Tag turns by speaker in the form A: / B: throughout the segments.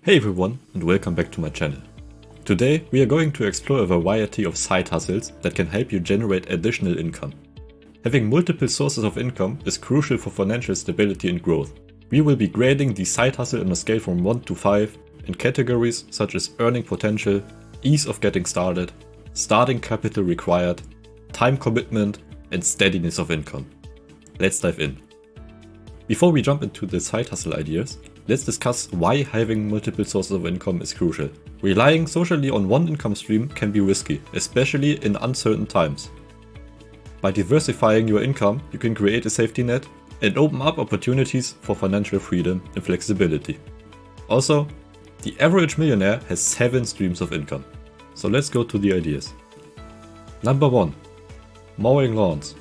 A: Hey everyone, and welcome back to my channel. Today we are going to explore a variety of side hustles that can help you generate additional income. Having multiple sources of income is crucial for financial stability and growth. We will be grading the side hustle on a scale from 1 to 5 in categories such as earning potential, ease of getting started, starting capital required, time commitment, and steadiness of income. Let's dive in. Before we jump into the side hustle ideas, let's discuss why having multiple sources of income is crucial. Relying solely on one income stream can be risky, especially in uncertain times. By diversifying your income, you can create a safety net and open up opportunities for financial freedom and flexibility. Also, the average millionaire has 7 streams of income. So let's go to the ideas. Number 1. Mowing lawns.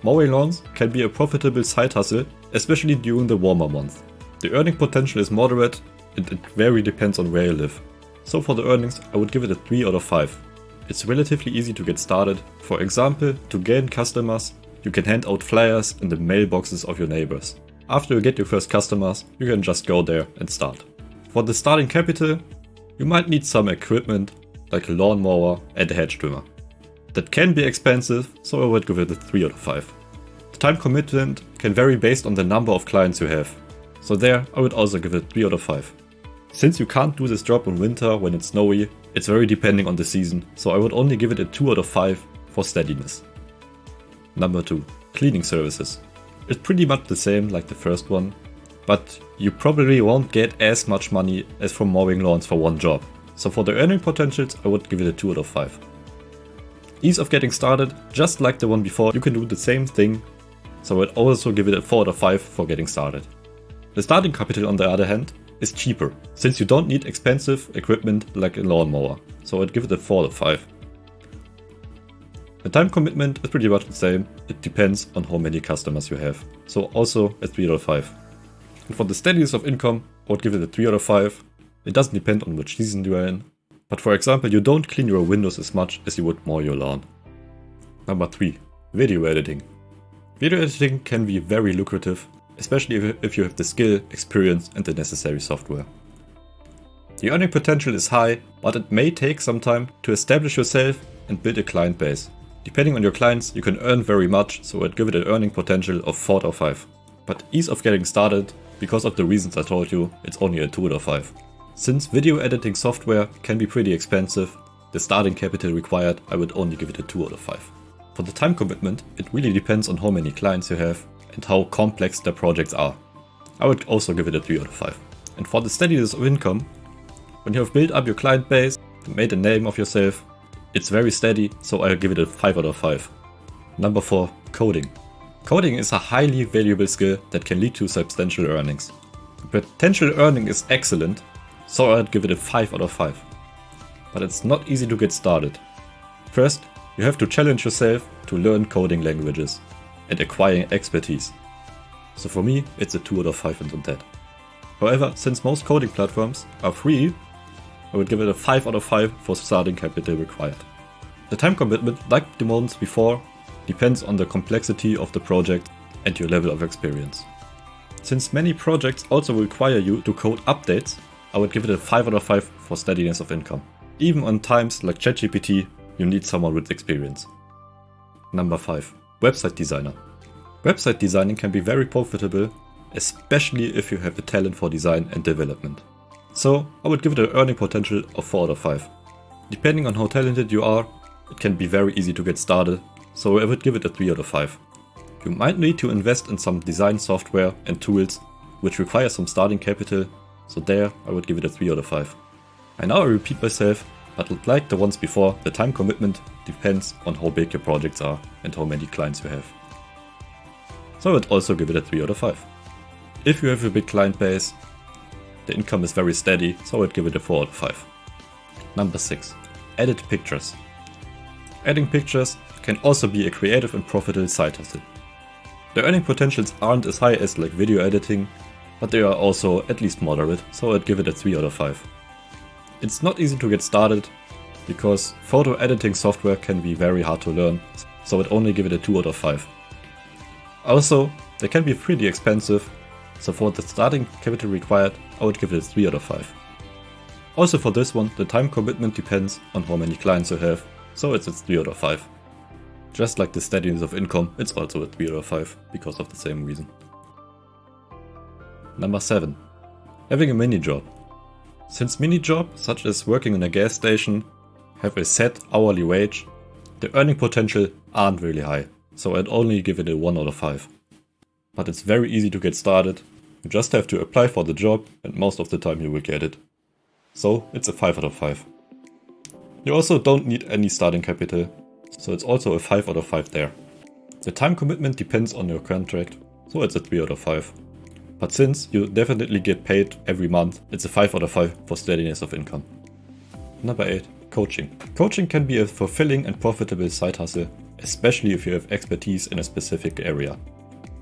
A: Mowing lawns can be a profitable side hustle, especially during the warmer months. The earning potential is moderate and it very depends on where you live. So for the earnings, I would give it a 3 out of 5. It's relatively easy to get started. For example, to gain customers, you can hand out flyers in the mailboxes of your neighbors. After you get your first customers, you can just go there and start. For the starting capital, you might need some equipment like a lawnmower and a hedge trimmer. That can be expensive, so I would give it a 3 out of 5. The time commitment can vary based on the number of clients you have. So there, I would also give it 3 out of 5. Since you can't do this job in winter when it's snowy, it's very depending on the season, so I would only give it a 2 out of 5 for steadiness. Number 2. Cleaning services. It's pretty much the same like the first one, but you probably won't get as much money as from mowing lawns for one job. So for the earning potentials, I would give it a 2 out of 5. Ease of getting started, just like the one before, you can do the same thing, so I would also give it a 4 out of 5 for getting started. The starting capital, on the other hand, is cheaper, since you don't need expensive equipment like a lawnmower, so I'd give it a 4 out of 5. The time commitment is pretty much the same, it depends on how many customers you have, so also a 3 out of 5. And for the steadiness of income, I would give it a 3 out of 5. It doesn't depend on which season you are in, but for example, you don't clean your windows as much as you would mow your lawn. Number 3. Video editing. Video editing can be very lucrative, especially if you have the skill, experience and the necessary software. The earning potential is high, but it may take some time to establish yourself and build a client base. Depending on your clients, you can earn very much, so I'd give it an earning potential of 4 out of 5. But ease of getting started, because of the reasons I told you, it's only a 2 out of 5. Since video editing software can be pretty expensive, the starting capital required, I would only give it a 2 out of 5. For the time commitment, it really depends on how many clients you have and how complex their projects are. I would also give it a 3 out of 5. And for the steadiness of income, when you have built up your client base and made a name of yourself, it's very steady, so I'll give it a 5 out of 5. Number 4. Coding. Coding is a highly valuable skill that can lead to substantial earnings. The potential earning is excellent, so I'd give it a 5 out of 5. But it's not easy to get started. First, you have to challenge yourself to learn coding languages and acquiring expertise. So for me, it's a 2 out of 5 on that. However, since most coding platforms are free, I would give it a 5 out of 5 for starting capital required. The time commitment, like the ones before, depends on the complexity of the project and your level of experience. Since many projects also require you to code updates, I would give it a 5 out of 5 for steadiness of income. Even on times like ChatGPT, you need someone with experience. Number 5. Website designer. Website designing can be very profitable, especially if you have a talent for design and development. So I would give it an earning potential of 4 out of 5. Depending on how talented you are, it can be very easy to get started, so I would give it a 3 out of 5. You might need to invest in some design software and tools, which require some starting capital, so there I would give it a 3 out of 5. I now repeat myself, but like the ones before, the time commitment depends on how big your projects are and how many clients you have. So I would also give it a 3 out of 5. If you have a big client base, the income is very steady, so I would give it a 4 out of 5. Number 6. Edit pictures. Adding pictures can also be a creative and profitable side hustle. The earning potentials aren't as high as like video editing, but they are also at least moderate, so I'd give it a 3 out of 5. It's not easy to get started, because photo editing software can be very hard to learn, so I'd only give it a 2 out of 5. Also, they can be pretty expensive, so for the starting capital required, I would give it a 3 out of 5. Also for this one, the time commitment depends on how many clients you have, so it's a 3 out of 5. Just like the steadiness of income, it's also a 3 out of 5 because of the same reason. Number 7. Having a mini job. Since mini jobs, such as working in a gas station, have a set hourly wage, the earning potential aren't really high, so I'd only give it a 1 out of 5. But it's very easy to get started, you just have to apply for the job and most of the time you will get it. So it's a 5 out of 5. You also don't need any starting capital, so it's also a 5 out of 5 there. The time commitment depends on your contract, so it's a 3 out of 5. But since you definitely get paid every month, it's a 5 out of 5 for steadiness of income. Number 8. Coaching. Coaching can be a fulfilling and profitable side hustle, especially if you have expertise in a specific area.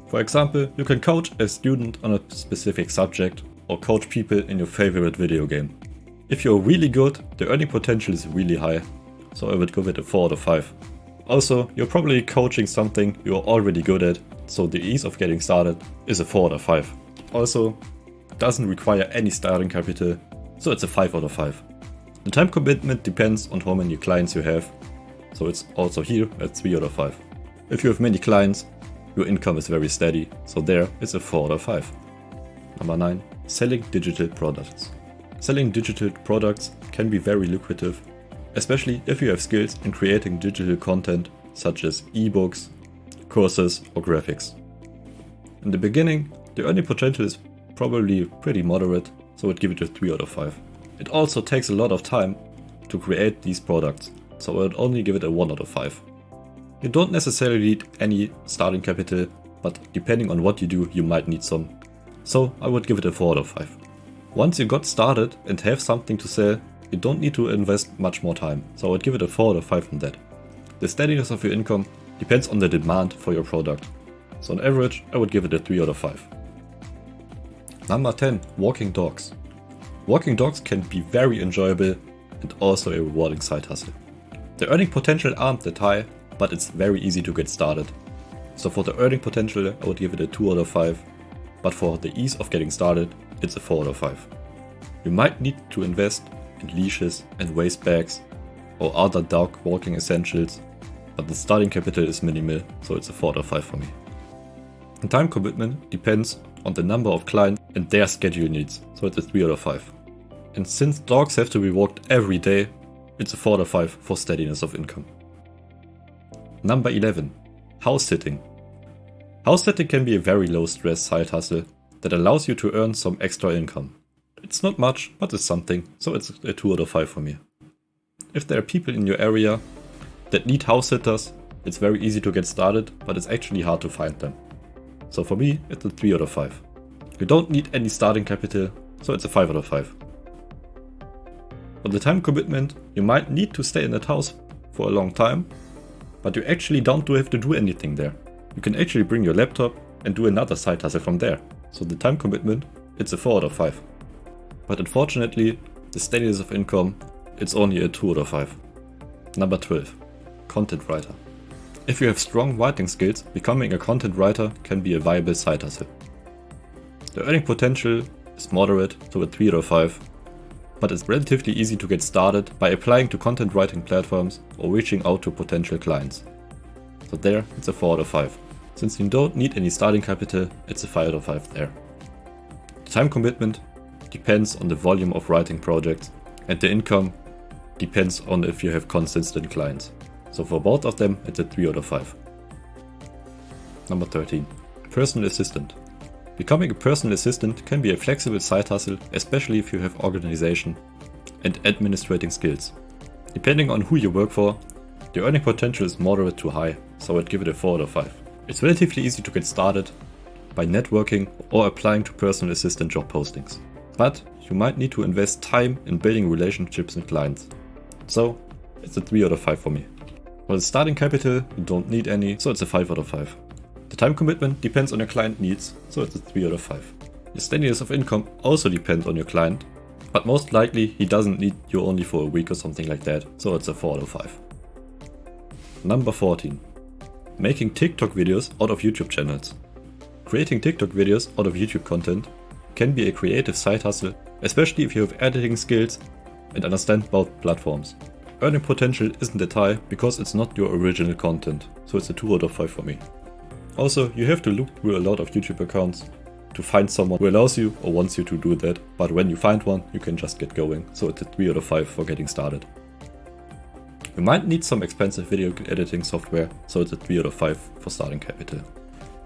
A: For example, you can coach a student on a specific subject or coach people in your favorite video game. If you're really good, the earning potential is really high, so I would give it a 4 out of 5. Also, you're probably coaching something you're already good at, so the ease of getting started is a 4 out of 5. Also, it doesn't require any starting capital, so it's a 5 out of 5. The time commitment depends on how many clients you have, so it's also here a 3 out of 5. If you have many clients, your income is very steady, so there it's a 4 out of 5. Number 9. Selling digital products. Selling digital products can be very lucrative, especially if you have skills in creating digital content such as ebooks, courses or graphics. In the beginning, the earning potential is probably pretty moderate, so I'd give it a 3 out of 5. It also takes a lot of time to create these products, so I'd only give it a 1 out of 5. You don't necessarily need any starting capital, but depending on what you do, you might need some. So I would give it a 4 out of 5. Once you got started and have something to sell, you don't need to invest much more time, so I would give it a 4 out of 5 on that. The steadiness of your income depends on the demand for your product, so on average I would give it a 3 out of 5. Number 10. Walking dogs. Walking dogs can be very enjoyable and also a rewarding side hustle. The earning potential aren't that high, but it's very easy to get started. So for the earning potential I would give it a 2 out of 5, but for the ease of getting started it's a 4 out of 5. You might need to invest in leashes and waste bags or other dog walking essentials, but the starting capital is minimal, so it's a 4 out of 5 for me. The time commitment depends on the number of clients and their schedule needs, so it's a 3 out of 5. And since dogs have to be walked every day, it's a 4 out of 5 for steadiness of income. Number 11. House sitting. House sitting can be a very low stress side hustle that allows you to earn some extra income. It's not much, but it's something, so it's a 2 out of 5 for me. If there are people in your area that need house sitters, it's very easy to get started, but it's actually hard to find them. So for me, it's a 3 out of 5. You don't need any starting capital, so it's a 5 out of 5. For the time commitment, you might need to stay in that house for a long time, but you actually don't have to do anything there. You can actually bring your laptop and do another side hustle from there. So the time commitment, it's a 4 out of 5. But unfortunately, the steadiness of income, it's only a 2 out of 5. Number 12. Content writer. If you have strong writing skills, becoming a content writer can be a viable side hustle. The earning potential is moderate, so a 3 out of 5, but it's relatively easy to get started by applying to content writing platforms or reaching out to potential clients. So there, it's a 4 out of 5. Since you don't need any starting capital, it's a 5 out of 5 there. The time commitment depends on the volume of writing projects, and the income depends on if you have consistent clients. So for both of them, it's a 3 out of 5. Number 13. Personal assistant. Becoming a personal assistant can be a flexible side hustle, especially if you have organization and administrating skills. Depending on who you work for, the earning potential is moderate to high, so I'd give it a 4 out of 5. It's relatively easy to get started by networking or applying to personal assistant job postings. But you might need to invest time in building relationships with clients. So it's a 3 out of 5 for me. For the starting capital, you don't need any, so it's a 5 out of 5. The time commitment depends on your client needs, so it's a 3 out of 5. The steadiness of income also depends on your client, but most likely he doesn't need you only for a week or something like that, so it's a 4 out of 5. Number 14. Making TikTok videos out of YouTube channels. Creating TikTok videos out of YouTube content can be a creative side hustle, especially if you have editing skills and understand both platforms. Earning potential isn't that high because it's not your original content, so it's a 2 out of 5 for me. Also, you have to look through a lot of YouTube accounts to find someone who allows you or wants you to do that, but when you find one, you can just get going, so it's a 3 out of 5 for getting started. You might need some expensive video editing software, so it's a 3 out of 5 for starting capital.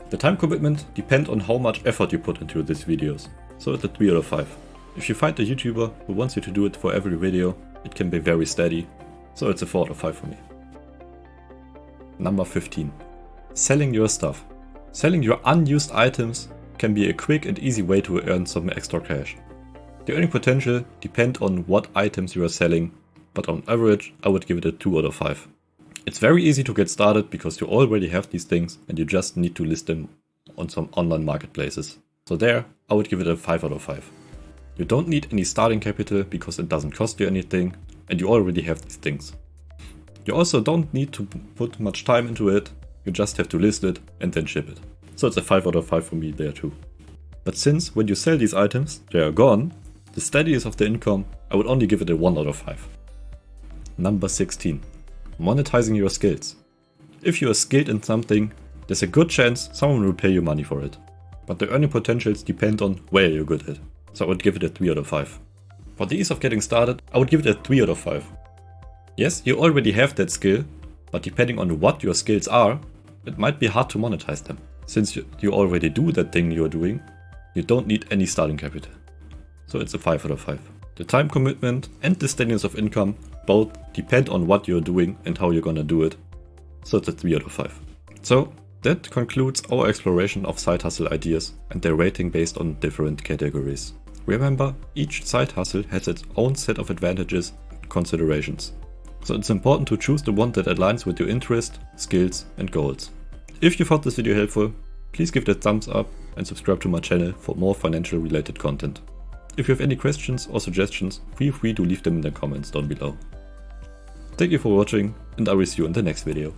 A: The time commitment depends on how much effort you put into these videos, so it's a 3 out of 5. If you find a YouTuber who wants you to do it for every video, it can be very steady, so it's a 4 out of 5 for me. Number 15. Selling your stuff. Selling your unused items can be a quick and easy way to earn some extra cash. The earning potential depends on what items you are selling, but on average I would give it a 2 out of 5. It's very easy to get started because you already have these things and you just need to list them on some online marketplaces. So there, I would give it a 5 out of 5. You don't need any starting capital because it doesn't cost you anything and you already have these things. You also don't need to put much time into it, you just have to list it and then ship it. So it's a 5 out of 5 for me there too. But since when you sell these items, they are gone, the steadiness of the income, I would only give it a 1 out of 5. Number 16. Monetizing your skills. If you are skilled in something, there's a good chance someone will pay you money for it. But the earning potentials depend on where you're good at. So I would give it a 3 out of 5. For the ease of getting started, I would give it a 3 out of 5. Yes, you already have that skill, but depending on what your skills are, it might be hard to monetize them. Since you already do that thing you're doing, you don't need any starting capital. So it's a 5 out of 5. The time commitment and the steadiness of income both depend on what you're doing and how you're gonna do it. So it's a 3 out of 5. So that concludes our exploration of side hustle ideas and their rating based on different categories. Remember, each side hustle has its own set of advantages and considerations. So it's important to choose the one that aligns with your interest, skills and goals. If you found this video helpful, please give it a thumbs up and subscribe to my channel for more financial related content. If you have any questions or suggestions, feel free to leave them in the comments down below. Thank you for watching and I will see you in the next video.